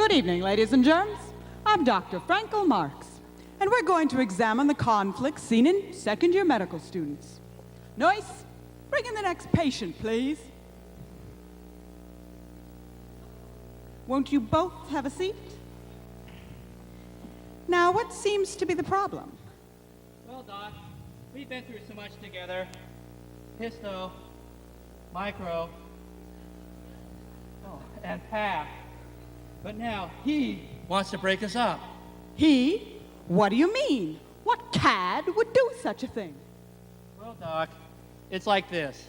Good evening, ladies and germs. I'm Dr. Frankel Marks, and we're going to examine the conflicts seen in second-year medical students. Noyce, bring in the next patient, please. Won't you both have a seat? Now, what seems to be the problem? Well, Doc, we've been through so much together. Histo, micro, and path. But now he wants to break us up. He? What do you mean? What cad would do such a thing? Well, Doc, it's like this.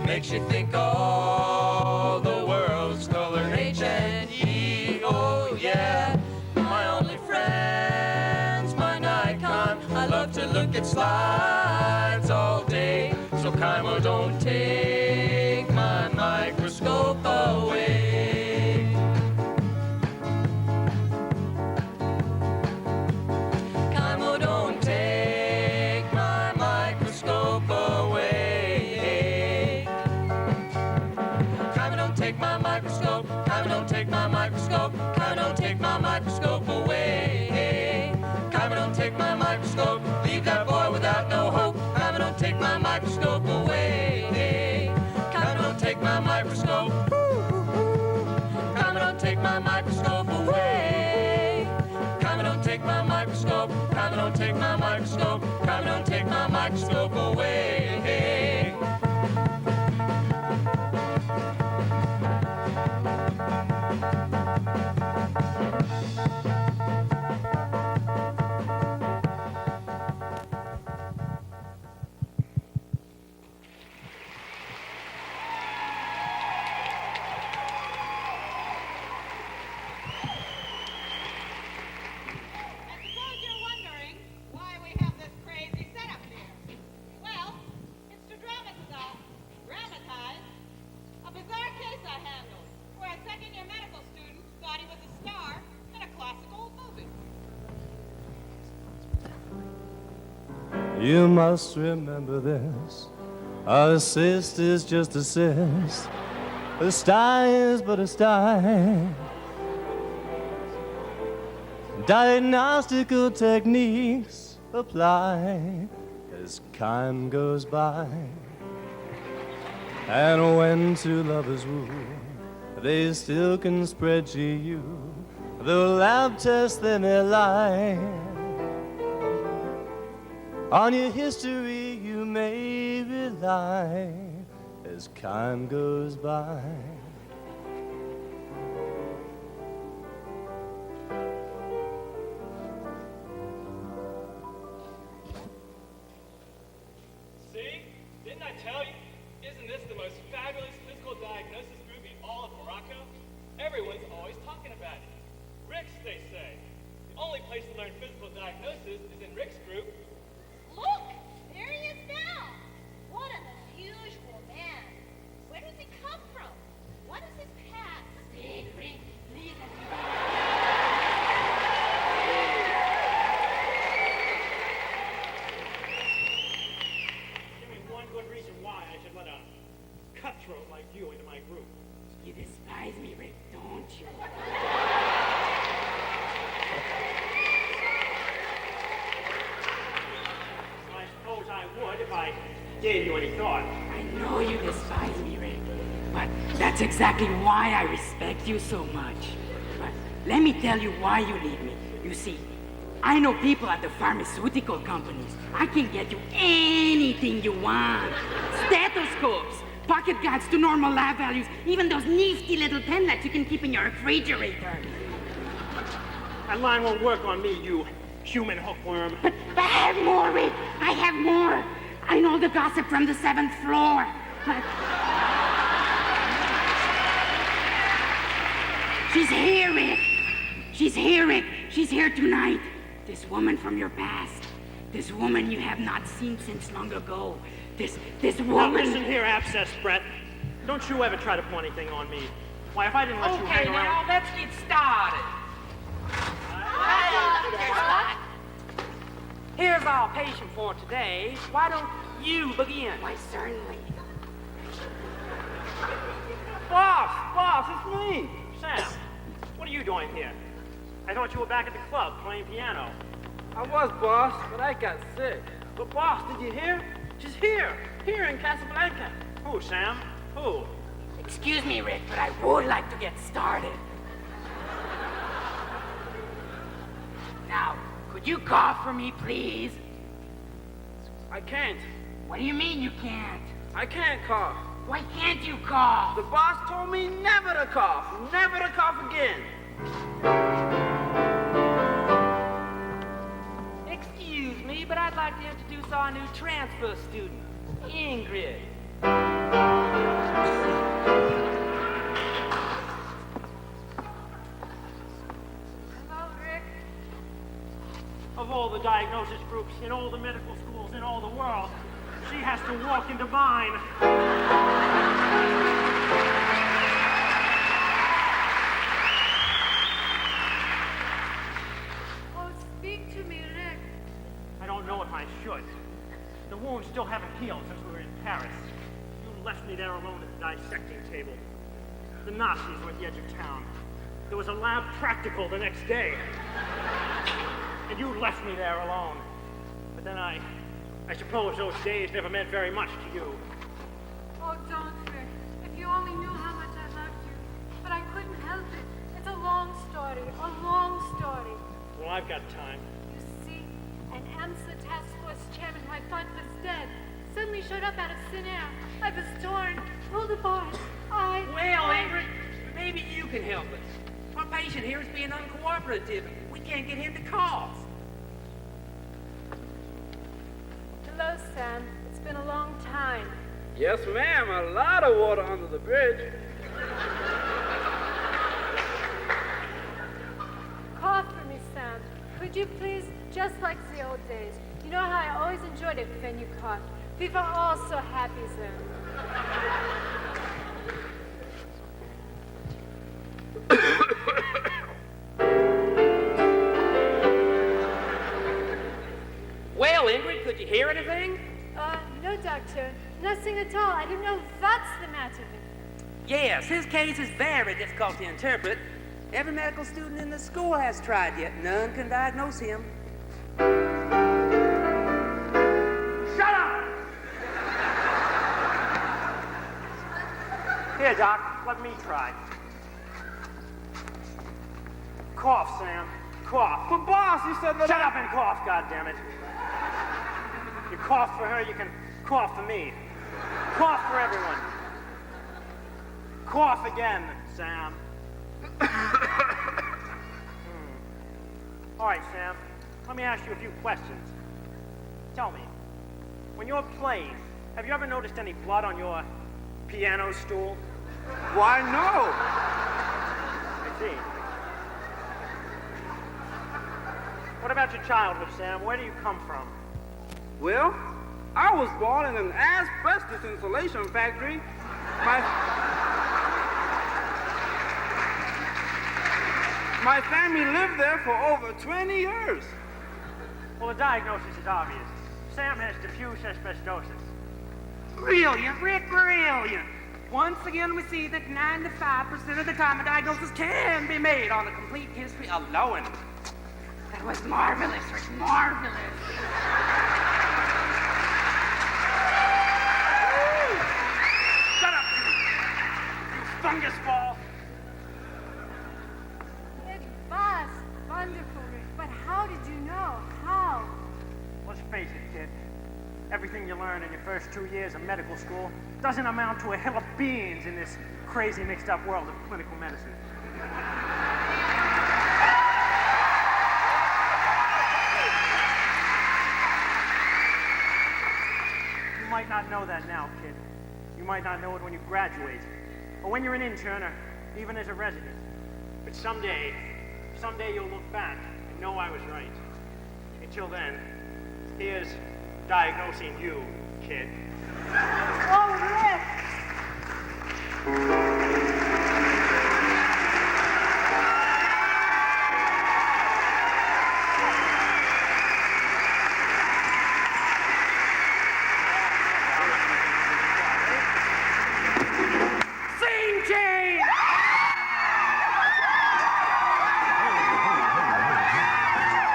Makes you think all the world's color H&E. Oh yeah, my only friends, my Nikon. I love to look at slides all day. So Kymo, don't take my microscope away. Kymo, don't take my microscope away. Take my microscope, Kymo, don't take my microscope, Kymo, don't take my microscope away. Kymo, don't take my microscope, leave that boy without no hope. Kymo, don't take my microscope away. Kymo, don't take my microscope. Kymo, don't take my microscope away. Kymo, don't take my microscope, Kymo, don't take my microscope, Kymo, don't take my microscope away. You must remember this. A cyst is just a cyst. A sty is but a sty. Diagnostical techniques apply as time goes by. And when two lovers woo, they still can spread GU. Though lab tests they may lie. On your history you may rely as time goes by. See? Didn't I tell you? Isn't this the most fabulous physical diagnosis group in all of Morocco? Everyone's always talking about it. Rick's, they say. The only place to learn physical diagnosis is in Rick's group. Look! There he is now! What an unusual man! Where does he come from? gave you any thought. I know you despise me, Rick, but that's exactly why I respect you so much. But let me tell you why you need me. You see, I know people at the pharmaceutical companies. I can get you anything you want. Stethoscopes, pocket guides to normal lab values, even those nifty little pens you can keep in your refrigerator. That line won't work on me, you human hookworm. But I have more, Rick. I have more. I know the gossip from the 7th floor. She's here, Rick. She's here, Rick. She's here tonight. This woman from your past. This woman you have not seen since long ago. This woman... Now listen here, Abscess Brett. Don't you ever try to pull anything on me. Why, if I didn't let you hang around... Okay, now let's get started. Here's our patient for today. Why don't you begin? Why, certainly. Boss, it's me. Sam, what are you doing here? I thought you were back at the club playing piano. I was, boss, but I got sick. But boss, did you hear? She's here in Casablanca. Who, Sam? Who? Excuse me, Rick, but I would like to get started. Now, could you cough for me, please? I can't. What do you mean you can't? I can't cough. Why can't you cough? The boss told me never to cough again. Excuse me, but I'd like to introduce our new transfer student, Ingrid. Hello, Rick. Of all the diagnosis groups in all the medical schools in all the world, she has to walk into mine. Oh, speak to me, Rick. I don't know if I should. The wounds still haven't healed since we were in Paris. You left me there alone at the dissecting table. The Nazis were at the edge of town. There was a lab practical the next day. And you left me there alone. But then I suppose those days never meant very much to you. Oh, don't, Rick. If you only knew how much I loved you. But I couldn't help it. It's a long story. Well, I've got time. You see, an AMSA task force chairman who I thought was dead suddenly showed up out of thin air. I was torn, pulled apart. Well, Ingrid, maybe you can help us. Our patient here is being uncooperative. We can't get him to cough. Hello, Sam. It's been a long time. Yes, ma'am, a lot of water under the bridge. Cough for me, Sam. Could you please, just like the old days? You know how I always enjoyed it when you coughed. We were all so happy then. Well, Ingrid, could you hear anything? No, Doctor. Nothing at all. I don't know what's the matter with him. Yes, his case is very difficult to interpret. Every medical student in the school has tried, yet none can diagnose him. Shut up! Here, Doc, let me try. Cough, Sam. Cough. But boss, you said that Shut up and cough, goddammit. You cough for her, you can cough for me. Cough for everyone. Cough again, Sam. All right, Sam. Let me ask you a few questions. Tell me, when you're playing, have you ever noticed any blood on your piano stool? Why, no. I see. What about your childhood, Sam? Where do you come from? Well, I was born in an asbestos insulation factory. My family lived there for over 20 years. Well, the diagnosis is obvious. Sam has diffuse asbestosis. Brilliant, Rick, brilliant. Once again, we see that 95% of the time a diagnosis can be made on the complete history alone. That was marvelous, Rick, marvelous. fungus ball. It was wonderful, Rick. But how did you know? How? Let's face it, kid. Everything you learn in your first 2 years of medical school doesn't amount to a hill of beans in this crazy mixed up world of clinical medicine. You might not know that now, kid. You might not know it when you graduate, or when you're an intern, or even as a resident. But someday you'll look back and know I was right. Until then, here's diagnosing you, kid. Oh, Rick! Scene change!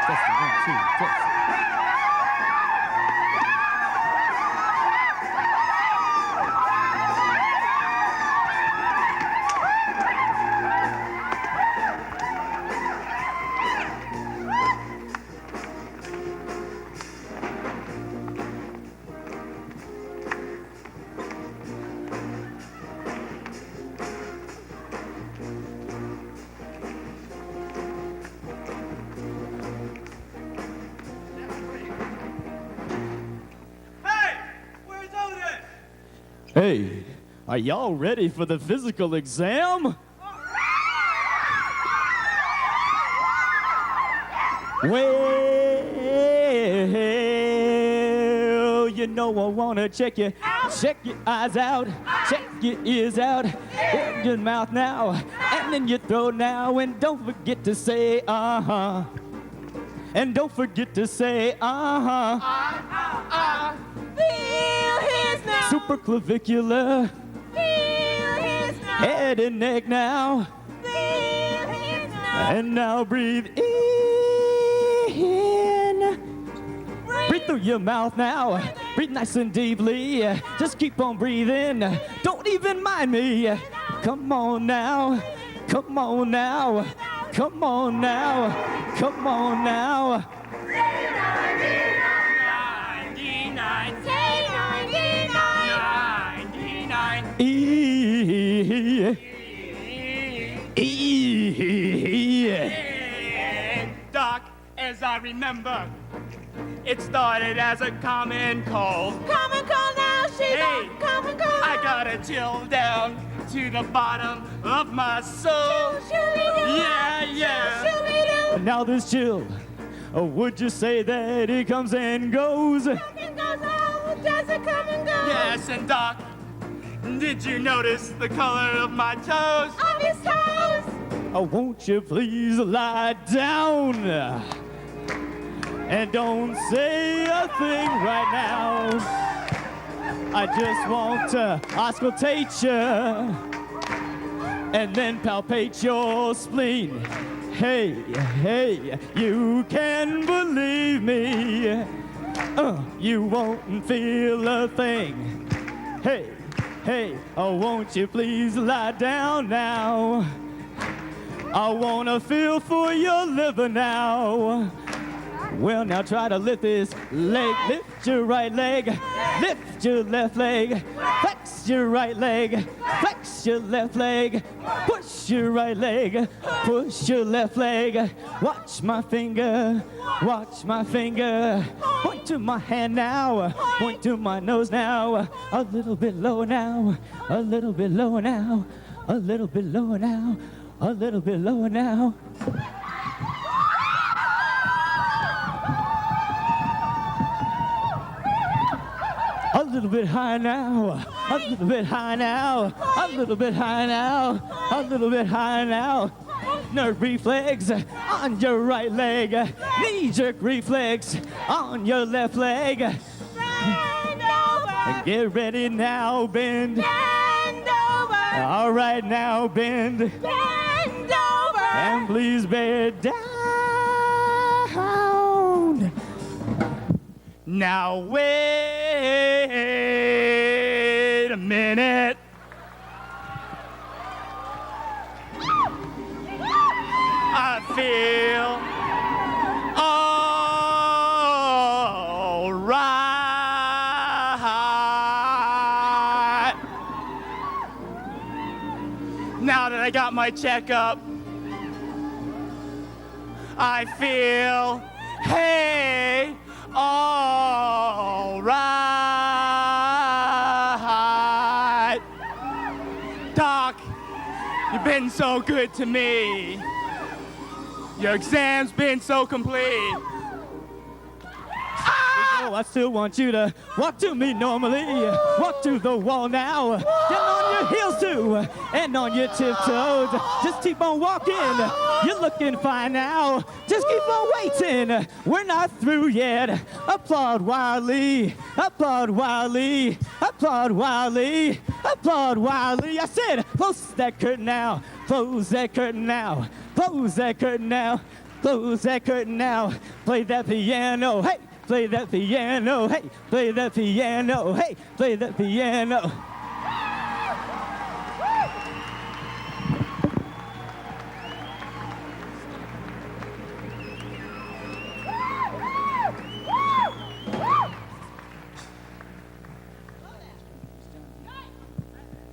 Testing, 1, 2, test. Hey! Where's Otis? Hey, are y'all ready for the physical exam? Well, you know I wanna check your eyes out, check your ears out, in your mouth now, and in your throat now, and don't forget to say uh-huh. And don't forget to say uh-huh. Supraclavicular, head and neck now, and now breathe in. Breathe through your mouth now, breathe nice and deeply, just keep on breathing, don't even mind me. Come on now, come on now, come on now, come on now. 99. 99. Doc, as I remember, it started as a common cold. Common cold now, she's Hey, on common cold. I got a chill down to the bottom of my soul. Yeah. Now this chill, would you say that it comes and goes? Something goes on, does it come and go? Yes, and Doc, did you notice the color of my toes? On his toes. Won't you please lie down? And don't say a thing right now. I just want to auscultate you and then palpate your spleen. Hey, you can believe me. You won't feel a thing. Hey, won't you please lie down now? I wanna feel for your liver now. Well, now try to lift this leg. Lift your right leg. Lift your left leg. Flex your right leg. Flex your left leg. Push your right leg. Push your left leg. Watch my finger. Watch my finger. Point to my hand now. Point to my nose now. A little bit lower now. A little bit lower now. A little bit lower now. A little bit lower now. A little bit high now, a little bit high now, a little bit high now, a little bit high now. Nerve reflex on your right leg, knee jerk reflex on your left leg. Bend over. And get ready now, bend. Bend over. All right now, bend. Bend over. And please bend down. Now wait a minute. I got my checkup. I feel, hey, all right. Doc, you've been so good to me. Your exam's been so complete. Oh, I still want you to walk to me normally. Walk to the wall now. Get on your heels too, and on your tiptoes. Just keep on walking. You're looking fine now. Just keep on waiting. We're not through yet. Applaud wildly. Applaud wildly. Applaud wildly. Applaud wildly. I said, close that curtain now. Close that curtain now. Close that curtain now. Close that curtain now. Play that piano. Hey. Play that piano, hey, play that piano, hey, play that piano.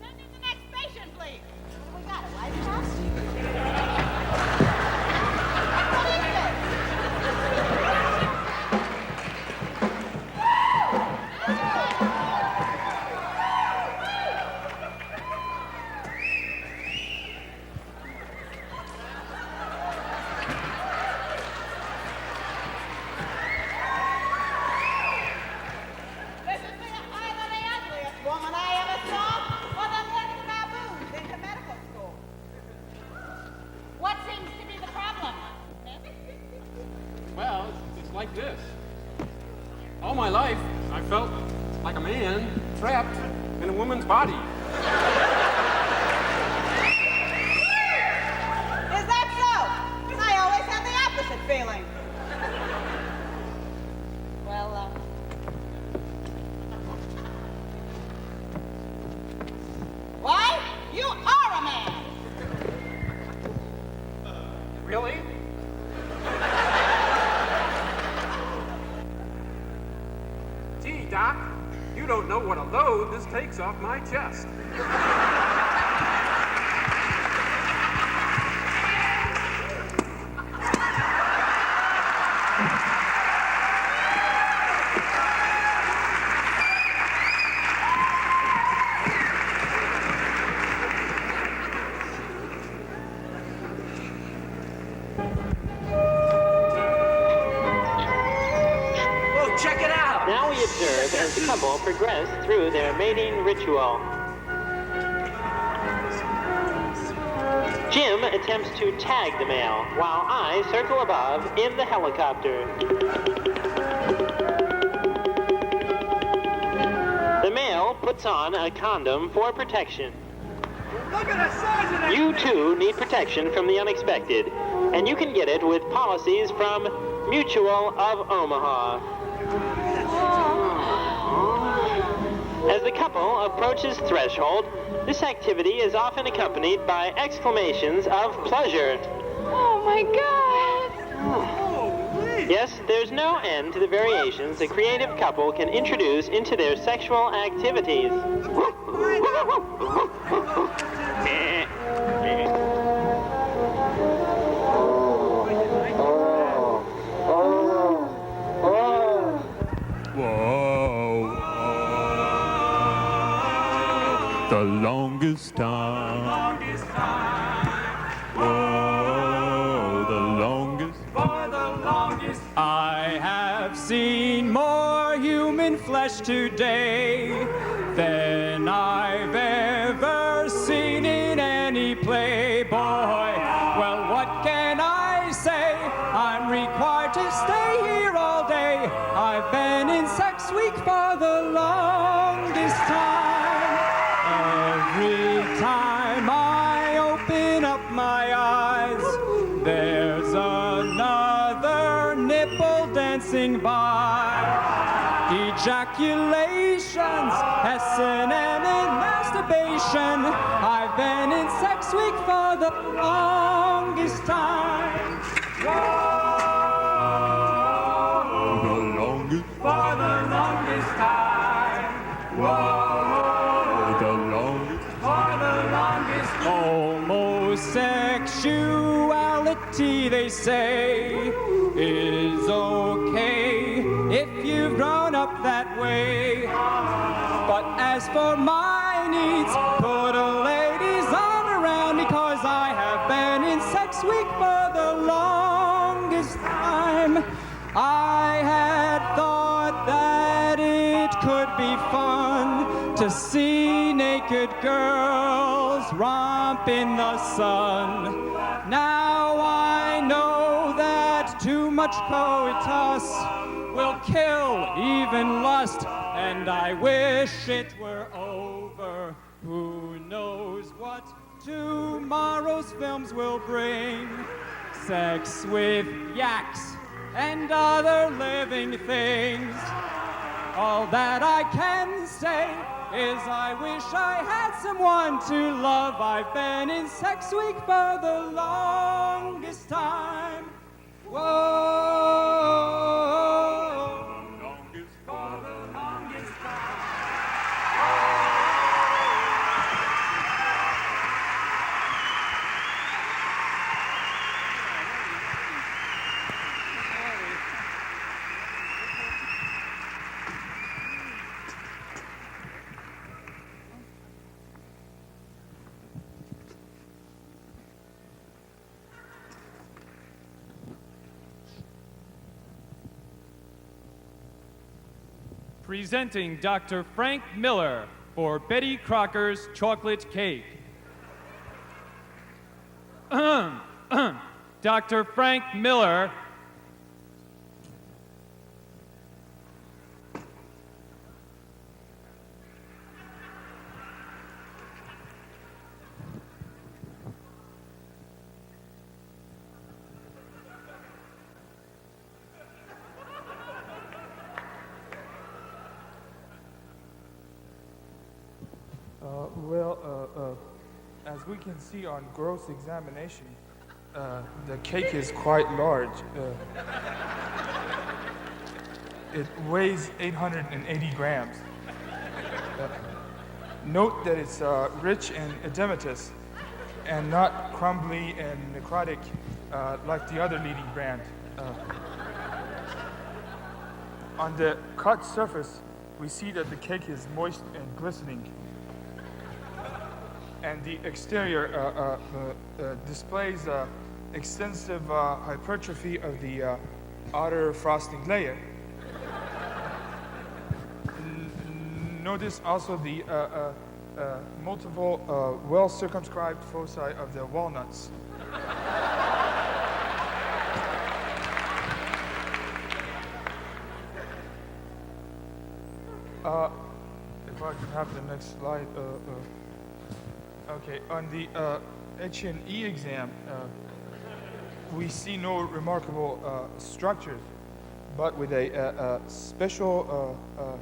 Send in the next patient, please. We got a life test? Well, it's like this. All my life, I felt like a man trapped in a woman's body. Is that so? I always had the opposite feeling. Well, why? You are a man! Really? Gee, Doc, you don't know what a load this takes off my chest. Check it out! Now we observe as the couple progress through their mating ritual. Jim attempts to tag the male, while I circle above in the helicopter. The male puts on a condom for protection. Look at the size of that! You too need protection from the unexpected, and you can get it with policies from Mutual of Omaha. As the couple approaches threshold, this activity is often accompanied by exclamations of pleasure. Oh my God! Yes, there's no end to the variations a creative couple can introduce into their sexual activities. The longest time. Oh, the longest. For the longest, I have seen more human flesh today than I've ever seen in any Playboy. Well, what can I say? I'm required to stay here all day. I've been in sex week for the longest time. Every time I open up my eyes, there's another nipple dancing by. Ejaculations, S&M and masturbation. I've been in sex week for the longest time. Whoa, The longest. for the longest time. Whoa. The longest. For the longest, almost puberty, they say, is okay if you've grown up that way. But as for my needs, put a lady's arm around me, 'cause I have been in sex week for the longest time. I had thought that it could be fun to see naked girls romp in the sun. Now I know that too much coitus will kill even lust, and I wish it were over. Who knows what tomorrow's films will bring? Sex with yaks and other living things. All that I can say is I wish I had someone to love. I've been in sex week for the longest time. Whoa. For the longest time. Presenting Dr. Frank Miller for Betty Crocker's Chocolate Cake. Dr. Frank Miller. As we can see on gross examination, the cake is quite large. It weighs 880 grams. Note that it's rich and edematous and not crumbly and necrotic like the other leading brand. On the cut surface, we see that the cake is moist and glistening. And the exterior displays extensive hypertrophy of the outer frosting layer. Notice also the multiple well-circumscribed foci of the walnuts. If I could have the next slide. Okay, on the H&E exam, we see no remarkable structures, but with a special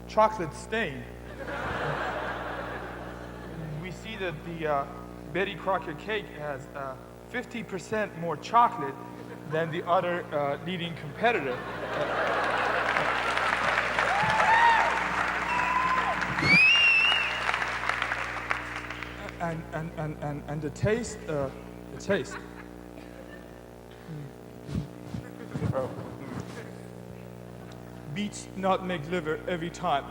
chocolate stain. We see that the Betty Crocker cake has 50% more chocolate than the other leading competitor. And the taste, beats nutmeg liver every time.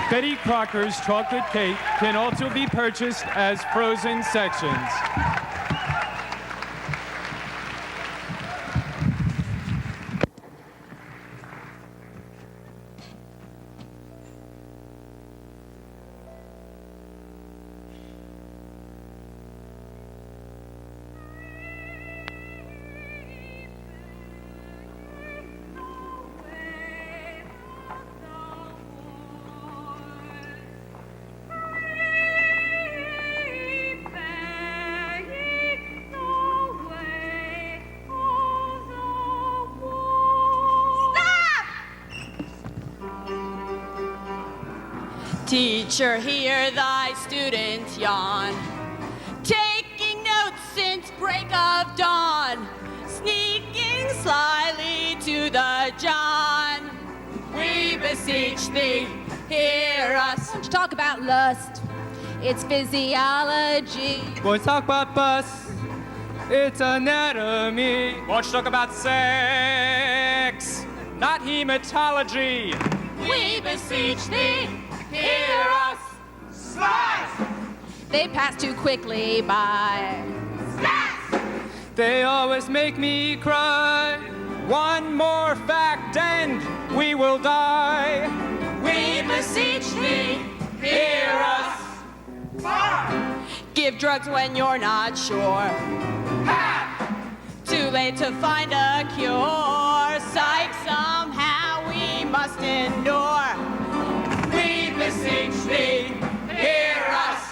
Betty Crocker's chocolate cake can also be purchased as frozen sections. Teacher, hear thy student yawn, taking notes since break of dawn, sneaking slyly to the John. We beseech thee, hear us. Don't you talk about lust, it's physiology. Boys talk about bus, It's anatomy. Won't you talk about sex? Not hematology. We beseech thee, hear us. Slice! They pass too quickly by. They always make me cry. One more fact and we will die. We beseech thee, hear us. Give drugs when you're not sure. Too late to find a cure. Psych, somehow we must endure. We beseech thee, hear us.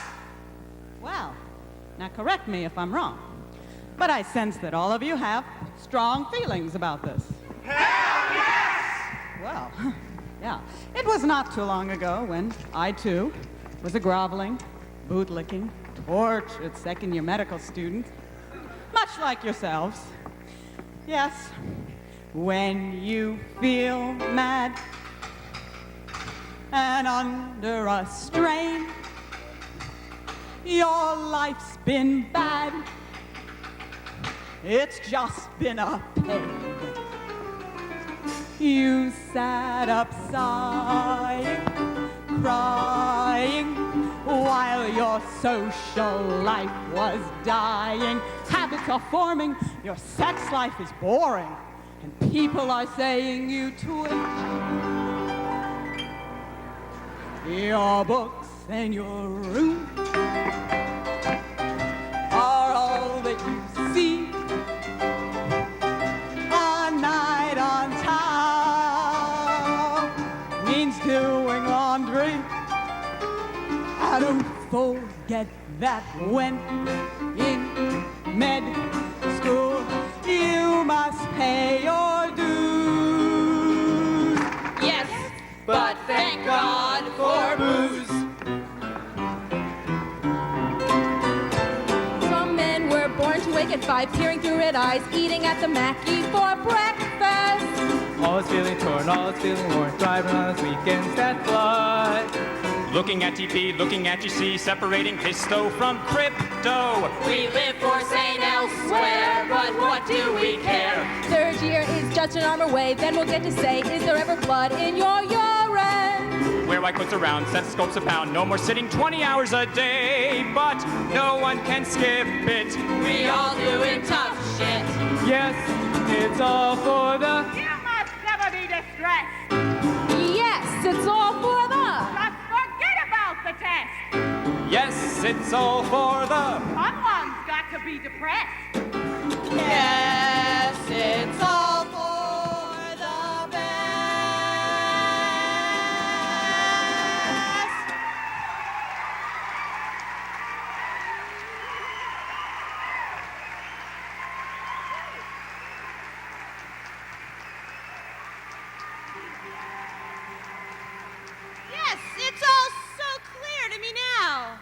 Well, now correct me if I'm wrong, but I sense that all of you have strong feelings about this. Hell yes! Well, yeah. It was not too long ago when I, too, was a groveling, bootlicking, tortured second-year medical student, much like yourselves. Yes, when you feel mad and under a strain, your life's been bad. It's just been a pain. You sat up sighing, crying, while your social life was dying. Habits are forming, your sex life is boring, and people are saying you twitch. Your books and your room are all that you see. A night on town means doing laundry. I don't forget that when in med school you must pay your dues. Yes, but thank God for booze. Some men were born to wake at 5, peering through red eyes, eating at the Mackey for breakfast. Always feeling torn, always feeling worn, thriving on those weekends that fly. Looking at TP, looking at GC, separating histo from crypto. We live for St. Elsewhere, but what do we care? Third year is just an arm away, then we'll get to say, is there ever blood in your urine? Wear white coats around, stethoscopes a pound, no more sitting 20 hours a day, but no one can skip it. We all doing tough shit. Yes, it's all for the... You must never be distressed. Yes, it's all for the... Just forget about the test. Yes, it's all for the... Someone's got to be depressed. Yes, it's all for the best. Yes, it's all so clear to me now.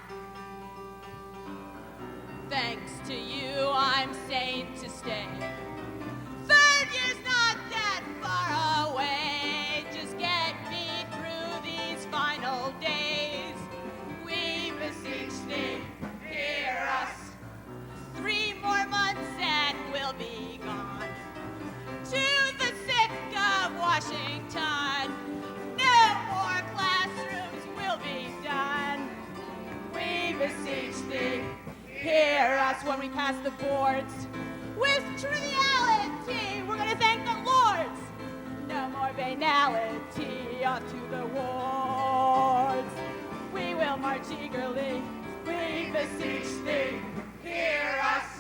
Thanks to you, I'm sane to stay. Third year's not that far away. Just get me through these final days. We beseech thee, hear us. 3 more months and we'll be gone to the thick of Washington. No more classrooms will be done. We beseech thee, hear us when we pass the boards. With triviality, we're going to thank the Lords. No more banality, off to the wards. We will march eagerly. We beseech thee, hear us.